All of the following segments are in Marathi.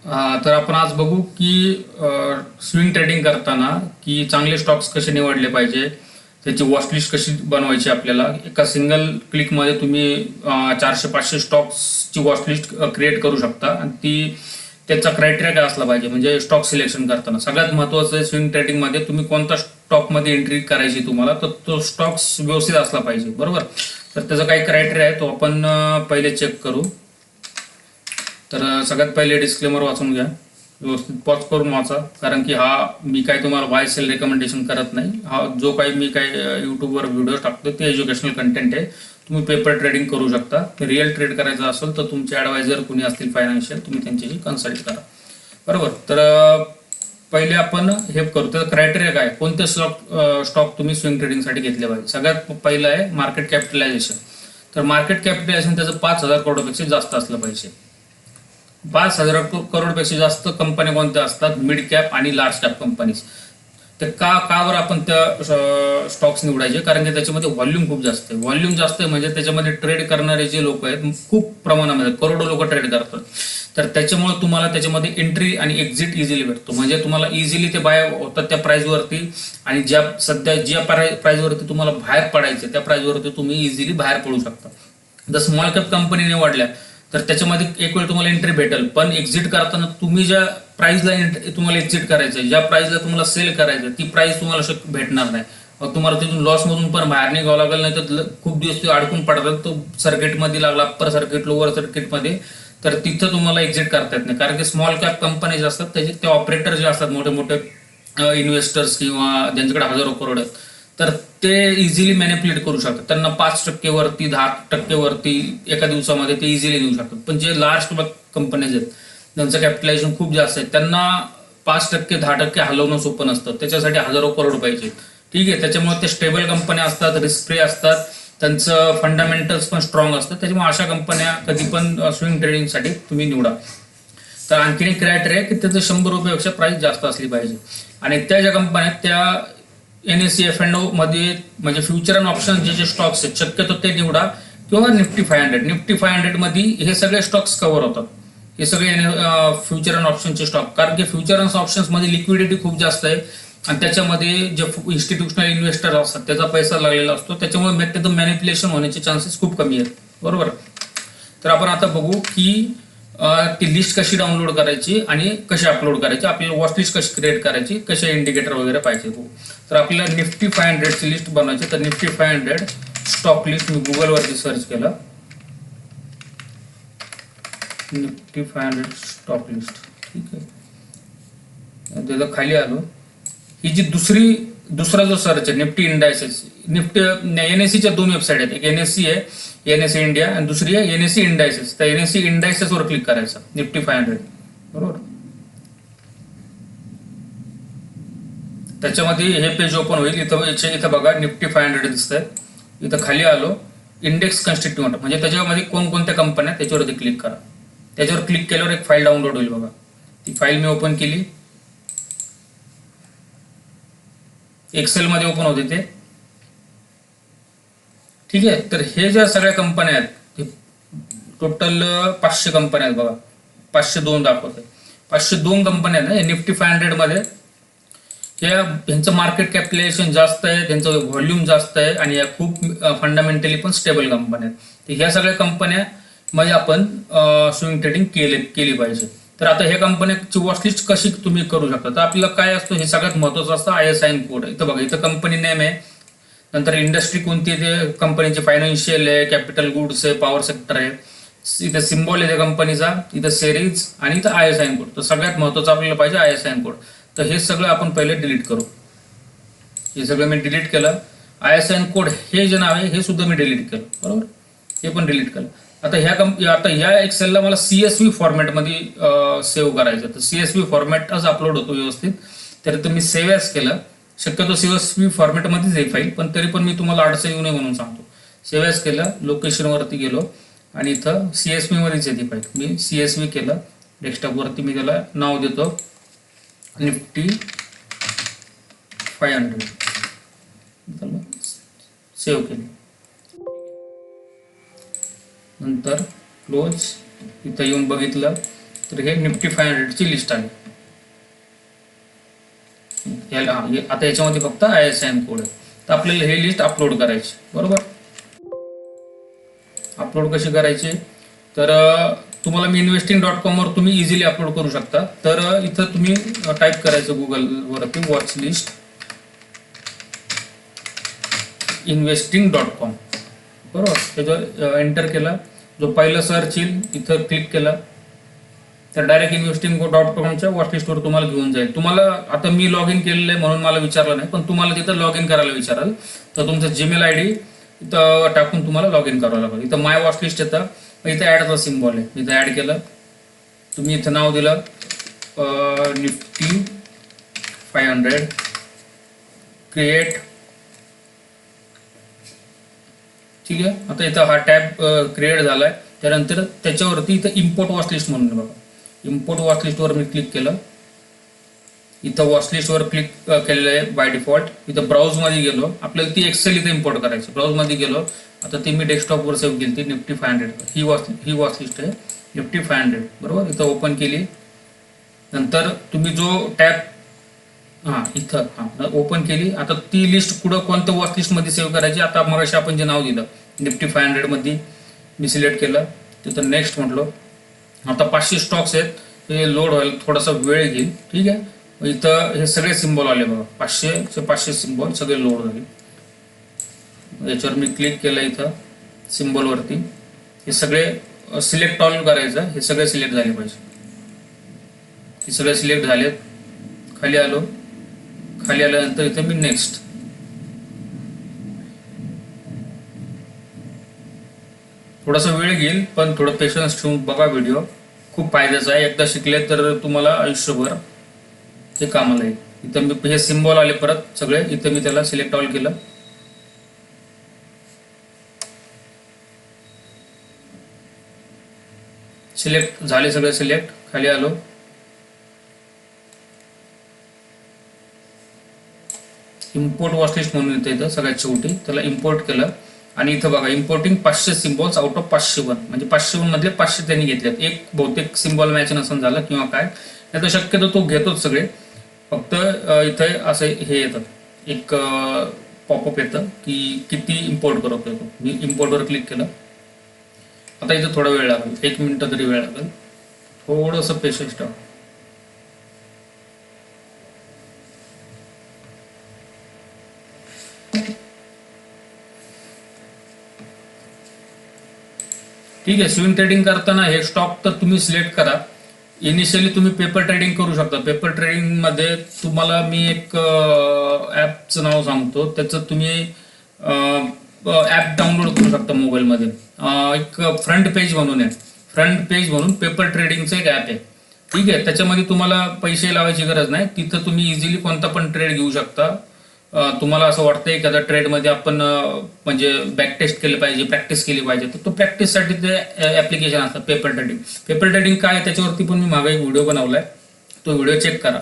तर आपण आज बघू की स्विंग ट्रेडिंग करताना की चांगले स्टॉक्स कसे निवडले पाहिजे, त्याची वॉचलिस्ट कशी बनवायची. आपल्याला एका सिंगल क्लिकमध्ये तुम्ही 400-500 स्टॉक्सची वॉचलिस्ट क्रिएट करू शकता आणि त्याचा क्रायटेरिया काय असला पाहिजे, म्हणजे स्टॉक सिलेक्शन करताना सगळ्यात महत्त्वाचं आहे स्विंग ट्रेडिंगमध्ये तुम्ही कोणता स्टॉकमध्ये एंट्री करायची तुम्हाला, तर तो स्टॉक्स व्यवस्थित असला पाहिजे, बरोबर. तर त्याचा काही क्रायटेरिया आहे तो आपण पहिले चेक करू. तर सगळ्यात पहिले डिस्क्लेमर वाचून घ्या, व्यवस्थित पॉज करून वाचा, कारण की हा मी काय तुम्हाला बाय सेल रेकमेंडेशन करत नाही. हा जो काही मी काय यूट्यूबवर व्हिडिओ टाकतो ते एज्युकेशनल कंटेंट आहे. तुम्ही पेपर ट्रेडिंग करू शकता. रिअल ट्रेड करायचं असेल तर तुमचे ॲडवायझर कुणी असतील फायनान्शियल, तुम्ही त्यांच्याशी कन्सल्ट करा, बरोबर. तर पहिले आपण हे करू. त्याचा क्रायटेरिया काय, कोणते स्टॉक तुम्ही स्विंग ट्रेडिंगसाठी घेतले पाहिजे. सगळ्यात पहिलं आहे मार्केट कॅपिटलायझेशन. तर मार्केट कॅपिटलायझेशन त्याचं 5,000 करोडपेक्षा जास्त असलं पाहिजे. 5,000 करोडपेक्षा जास्त कंपन्या कोणत्या असतात, मिड कॅप आणि लार्ज कॅप कंपनीज. तर कावर आपण त्या स्टॉक्स निवडायचे, कारण की त्याच्यामध्ये व्हॉल्यूम खूप जास्त आहे. व्हॉल्यूम जास्त आहे म्हणजे त्याच्यामध्ये ट्रेड करणारे जे लोक आहेत खूप प्रमाणामध्ये, करोडो लोक ट्रेड करतात. तर त्याच्यामुळे तुम्हाला त्याच्यामध्ये एंट्री आणि एक्झिट इझिली भेटतो, म्हणजे तुम्हाला इझिली ते बाय होतात त्या प्राइसवरती, आणि ज्या प्राइसवरती तुम्हाला बाहेर पडायचे त्या प्राइसवरती तुम्ही इझिली बाहेर पडू शकता. जर स्मॉल कॅप कंपनी निवडल्या तर त्याच्यामध्ये एक वेळ तुम्हाला एंट्री भेटेल, पण एक्झिट करताना तुम्ही ज्या प्राइसला तुम्हाला एक्झिट करायचं, ज्या प्राइसला तुम्हाला सेल करायचं ती प्राइस तुम्हाला भेटणार नाही. मग तुम्हाला तिथून लॉसमधून पण बाहेर निघावं लागेल, नाही तर खूप दिवस ते अडकून पडतात तो सर्किटमध्ये लागला, अप्पर सर्किट लोअर सर्किटमध्ये, तर तिथं तुम्हाला एक्झिट करता येत नाही. कारण की स्मॉल कॅप कंपनी जे असतात त्याचे ते ऑपरेटर जे असतात मोठे मोठे इन्व्हेस्टर्स किंवा ज्यांच्याकडे हजारो करोड आहेत, तर ते इझिली मॅनिप्युलेट करू शकतात. त्यांना 5% वरती 10% वरती एका दिवसामध्ये ते इझिली देऊ शकतात. पण जे लार्ज कंपनीज आहेत त्यांचं कॅपिटलायझेशन खूप जास्त आहे, त्यांना 5% 10% हलवणं सोपं नसतं. त्याच्यासाठी हजारो करोड पाहिजे, ठीक आहे. त्याच्यामुळे ते स्टेबल कंपन्या असतात, रिस्क फ्री असतात, त्यांचं फंडामेंटल्स पण स्ट्रॉंग असतात. त्याच्यामुळे अशा कंपन्या कधी पण स्विंग ट्रेडिंगसाठी तुम्ही निवडा. तर आणखीन एक क्रायटेरिया की त्याचं 100 रुपयापेक्षा प्राइस जास्त असली पाहिजे. आणि त्या ज्या कंपन्या त्या NSE F&O मध्ये, म्हणजे फ्युचर अँड ऑप्शन जे स्टॉक्स आहेत शक्यतो ते निवडा, किंवा निफ्टी 500. निफ्टी 500 मध्ये हे सगळे स्टॉक्स कव्हर होतात, हे सगळे फ्युचर अँड ऑप्शनचे स्टॉक. कारण की फ्युचर अँड ऑप्शन्स मध्ये लिक्विडिटी खूप जास्त आहे आणि त्याच्यामध्ये जे इन्स्टिट्यूशनल इन्व्हेस्टर असतात त्याचा पैसा लागलेला असतो, त्याच्यामुळे त्याचं मॅनिप्युलेशन होण्याचे चान्सेस खूप कमी आहेत, बरोबर. तर आपण आता बघू की ती लिस्ट कशी डाउनलोड करायची आणि कशी अपलोड करायची, आपल्याला वॉच लिस्ट कशी क्रिएट करायची, कसे इंडिकेटर वगैरे पाहिजे. तर आपल्याला निफ्टी 500ची लिस्ट बनवायची. तर निफ्टी 500 स्टॉक लिस्ट मी गुगलवरती सर्च केलं, निफ्टी 500 स्टॉक लिस्ट, ठीक आहे. त्याला खाली आलो. ही जी दुसरा जो सर्च आहे निफ्टी इंडायसेस, निफ्टी NSEच्या 2 वेबसाईट आहेत, एक NSE आहे, NSE इंडिया, आणि दुसरी आहे NSE इंडायसेस. तर NSE इंडायसेस वर क्लिक करायचं, निफ्टी 500, बरोबर. त्याच्यामध्ये हे पेज ओपन होईल. इथं बघा निफ्टी 500 दिसतंय. इथं खाली आलो, इंडेक्स कन्स्टिट्यूएंट, म्हणजे त्याच्यामध्ये कोणकोणत्या कंपन्या, त्याच्यावरती क्लिक करा. त्याच्यावर क्लिक केल्यावर एक फाईल डाउनलोड होईल बघा. ती फाईल मी ओपन केली, एक्सेल मध्ये ओपन होते ते, ठीक आहे. तर हे ज्या सगळ्या कंपन्या आहेत, टोटल 500 कंपन्या आहेत बघा. 502 दाखवते. 502 कंपन्या आहेत ना निफ्टी 500 मध्ये. यांचं मार्केट कॅपिटलायझेशन जास्त आहे, त्यांचं व्हॉल्यूम जास्त आहे, आणि या खूप फंडामेंटली पण स्टेबल कंपन्या आहेत. तर ह्या सगळ्या कंपन्या मध्ये आपण स्विंग ट्रेडिंग केली पाहिजे. तर आता ह्या कंपन्याची वॉचलिस्ट कशी तुम्ही करू शकता, तर आपल्याला काय असतं, हे सगळ्यात महत्त्वाचं असतं ISIN कोड. इथं बघा, इथं कंपनी नेम आहे, नंतर इंडस्ट्री कोणती आहे, कंपनीचे फायनान्शियल आहे, कॅपिटल गुड्स आहे, पॉवर सेक्टर आहे, इथं सिम्बॉल आहे त्या कंपनीचा, इथं सेरीज, आणि इथं ISIN कोड. तर सगळ्यात महत्त्वाचं आपल्याला पाहिजे ISIN कोड. तर हे सगळं आपण पहिले डिलीट करू. हे सगळं मी डिलीट केलं. ISIN कोड हे जे नाव आहे हे सुद्धा मी डिलीट केलं, बरोबर. हे पण डिलीट केलं. आता ह्या एक्सेलला मला CSV फॉर्मॅटमध्ये सेव्ह करायचं. तर CSV फॉर्मॅटच अपलोड होतो व्यवस्थित. तर तुम्ही सेव्ह ॲज केलं, शक्यतो CSV फॉर्मॅटमध्येच आहे फाईल, पण तरी पण मी तुम्हाला अडचण येऊ नये म्हणून सांगतो. सेव्ह ॲज केलं, लोकेशनवरती गेलो, आणि इथं CSV मध्येच आहे ती फाईल. मी CSV केलं, डेस्कटॉपवरती मी त्याला नाव देतो निफ्टी 500, सेव्ह केली. नंतर क्लोज. इथं येऊन बघितलं तर हे निफ्टी 500ची लिस्ट आली. आता याच्यामध्ये फक्त ISIN कोड आहे. तर आपल्याला हे लिस्ट अपलोड करायची. बरोबर, अपलोड कशी करायची, तर तुम्हाला मी investing.com वर तुम्ही इझिली अपलोड करू शकता. तर इथं तुम्ही टाईप करायचं गुगलवरती वॉच लिस्ट investing.com. बरोबर, त्याच्यावर एंटर केला, जो पहिलं सर्च येईल इथं क्लिक केला तर डायरेक्ट investing.comच्या वॉच लिस्टवर तुम्हाला घेऊन जाईल. तुम्हाला आता मी लॉग इन केलेलं आहे म्हणून मला विचारलं नाही, पण तुम्हाला तिथं लॉग इन करायला विचाराल. तर तुमचं जीमेल ID इथं टाकून तुम्हाला लॉग इन करावं लागेल. इथं माय वॉच लिस्ट येतं, इथं ॲडचा सिम्बॉल आहे, इथं ॲड केलं. तुम्ही इथं नाव दिलं निफ्टी 500, क्रिएट. ठीक आहे, आता इथं हा टॅब क्रिएट झालाय. त्यानंतर त्याच्यावरती इथं इम्पोर्ट वॉच लिस्ट म्हणून बघा, इम्पोर्ट वॉच लिस्टवर मी क्लिक केलं. इथं वॉच लिस्टवर क्लिक केलेलं आहे बाय डिफॉल्ट. इथं ब्राउजमध्ये गेलो, आपल्याला ती एक्सेल इथं इम्पोर्ट करायची. ब्राउजमध्ये गेलो, आता ती मी डेस्कटॉपवर सेव्ह केली ती निफ्टी 500. ही वॉच लिस्ट आहे निफ्टी 500. बरोबर, इथं ओपन केली. नंतर तुम्ही जो टॅब इथं ओपन केली. आता ती लिस्ट कुठं कोणत्या वॉच लिस्टमध्ये सेव्ह करायची, आता मगाशी आपण जे नाव दिलं निफ्टी 500 मध्ये मी सिलेक्ट केलं. तिथं नेक्स्ट म्हटलो. आता 500 स्टॉक्स आहेत, ते लोड व्हायला थोडासा वेळ घेईल. ठीक आहे, इथं हे सगळे सिम्बॉल आले बघा, 500 सिम्बॉल सगळे लोड झाले. याच्यावर मी क्लिक केलं, इथं सिम्बॉलवरती हे सगळे सिलेक्ट ऑल करायचं. हे सगळे सिलेक्ट झाले पाहिजे. हे सगळे सिलेक्ट झालेत. खाली आलो, खाली आल्यानंतर इथं मी नेक्स्ट. थोडासा वेळ घेईल, पण थोडं पेशन्स ठेवून बघा. व्हिडिओ खूप फायद्याचा आहे. एकदा शिकले तर तुम्हाला आयुष्यभर ते कामाला येईल. इथं मी हे सिम्बॉल आले परत सगळे, इथं मी त्याला सिलेक्ट ऑल केलं. सिलेक्ट झाले सगळे सिलेक्ट. खाली आलो, इम्पोर्ट वॉच लिस्ट म्हणून येतं इथं सगळ्यात शेवटी, त्याला इम्पोर्ट केलं. आणि इथं बघा इम्पोर्टिंग 500 सिम्बॉल्स आउट ऑफ 501, म्हणजे 501 मधले 500 त्यांनी घेतलेत. एक बहुतेक सिम्बॉल मॅच नसून झालं किंवा काय, नाही तर शक्यतो तो घेतोच सगळे. फक्त इथं असं हे येतं, एक पॉपअप येतं की किती इम्पोर्ट करत येतो. मी इम्पोर्टवर क्लिक केलं. आता इथं थोडा वेळ लागेल, 1 मिनिट तरी वेळ लागेल. थोडंसं पेशन्स ठेवा. ठीक आहे, स्विंग ट्रेडिंग करताना हे स्टॉक तर तुम्ही सिलेक्ट करा. इनिशियली तुम्ही पेपर ट्रेडिंग करू शकता. पेपर ट्रेडिंग मध्ये तुम्हाला मी एक ॲपचं नाव सांगतो, त्याचं तुम्ही ॲप डाउनलोड करू शकता मोबाईलमध्ये. एक फ्रंट पेज म्हणून आहे, फ्रंट पेज म्हणून पेपर ट्रेडिंगचं एक ॲप आहे. ठीक आहे, त्याच्यामध्ये तुम्हाला पैसे लावायची गरज नाही. तिथं तुम्ही इझिली कोणता पण ट्रेड घेऊ शकता. तुम्हाला असं वाटतंय एखाद्या ट्रेडमध्ये आपण म्हणजे बॅक टेस्ट केलं पाहिजे, प्रॅक्टिस केली पाहिजे, तर तो प्रॅक्टिससाठी ते ॲप्लिकेशन असतं पेपर ट्रेडिंग. पेपर ट्रेडिंग काय, त्याच्यावरती पण मी मागे एक व्हिडिओ बनवलाय, तो व्हिडिओ चेक करा.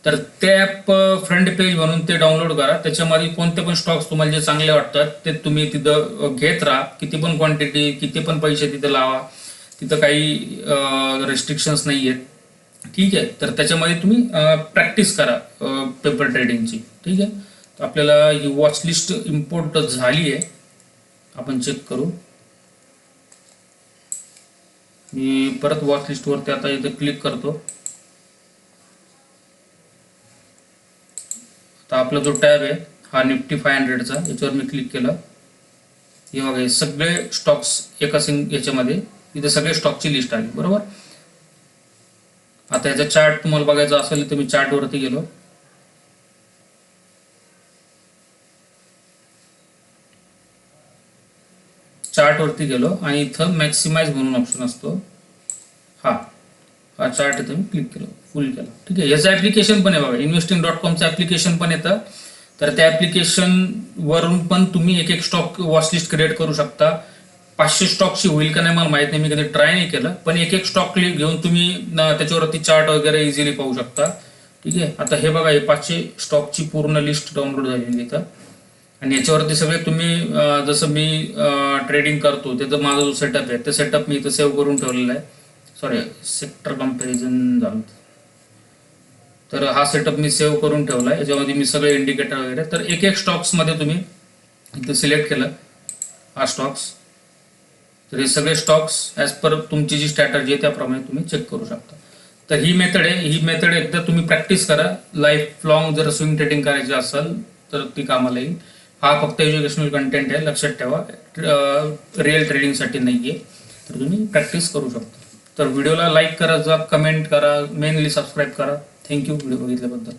तर ते ॲप फ्रंट पेज म्हणून ते डाउनलोड करा. त्याच्यामध्ये कोणते पण स्टॉक्स तुम्हाला जे चांगले वाटतात ते तुम्ही तिथं घेत राहा. किती पण क्वांटिटी, किती पण पैसे तिथं लावा, तिथं काही रेस्ट्रिक्शन्स नाही आहेत. ठीक आहे, तर त्याच्यामध्ये तुम्ही प्रॅक्टिस करा पेपर ट्रेडिंगची. ठीक आहे, तर आपल्याला ही वॉच लिस्ट इम्पोर्ट झाली आहे, आपण चेक करू. मी परत वॉच लिस्टवरती आता इथे क्लिक करतो. आता आपला जो टॅब आहे हा निफ्टी 500चा, याच्यावर मी क्लिक केलं. हे बघा, हे सगळे स्टॉक्स एका याच्यामध्ये इथे सगळे स्टॉकची लिस्ट आली. बरोबर, आता याचा चार्ट तुम्हाला बघायचा असेल तर मी चार्टवरती गेलो. चार्टवरती गेलो आणि इथं मॅक्सिमाइज म्हणून ऑप्शन असतो. हा चार्ट इथं मी क्लिक केलं, फुल केलं. ठीक आहे, याचं ऍप्लिकेशन पण आहे बघा, investing.comचं ऍप्लिकेशन पण येतं. तर त्या ऍप्लिकेशन वरून पण तुम्ही एक एक स्टॉक वॉच लिस्ट क्रिएट करू शकता. 500 स्टॉकची होईल का नाही मला माहित नाही, मी कधी ट्राय नाही केलं, पण एक एक स्टॉक घेऊन तुम्ही त्याच्यावरती चार्ट वगैरे इझिली पाहू शकता. ठीक आहे, आता हे बघा, हे 500 स्टॉकची पूर्ण लिस्ट डाउनलोड झालेली इथं. आणि याच्यावरती सगळे तुम्ही जसं मी ट्रेडिंग करतो त्याचा माझा जो सेटअप आहे ते सेटअप मी इथं सेव्ह करून ठेवलेला आहे. सॉरी सेक्टर कम्पॅरिझन झालं. तर हा सेटअप मी सेव्ह करून ठेवला आहे. याच्यामध्ये मी सगळे इंडिकेटर वगैरे, तर एक एक स्टॉक्समध्ये तुम्ही इथे सिलेक्ट केलं हा स्टॉक्स, तर हे सगळे स्टॉक्स ॲज पर तुमची जी स्ट्रॅटर्जी आहे त्याप्रमाणे तुम्ही चेक करू शकता. तर ही मेथड आहे. ही मेथड एकदा तुम्ही प्रॅक्टिस करा. लाईफ लॉंग जर स्विंग ट्रेडिंग करायची असेल तर ती कामाला येईल. हा फक्त एज्युकेशनल कंटेंट आहे, लक्षात ठेवा. रिअल ट्रेडिंगसाठी नाही आहे. तर तुम्ही प्रॅक्टिस करू शकता. तर व्हिडिओला लाईक करा, कमेंट करा, मेनली सबस्क्राईब करा. Thank you video बघितल्याबद्दल.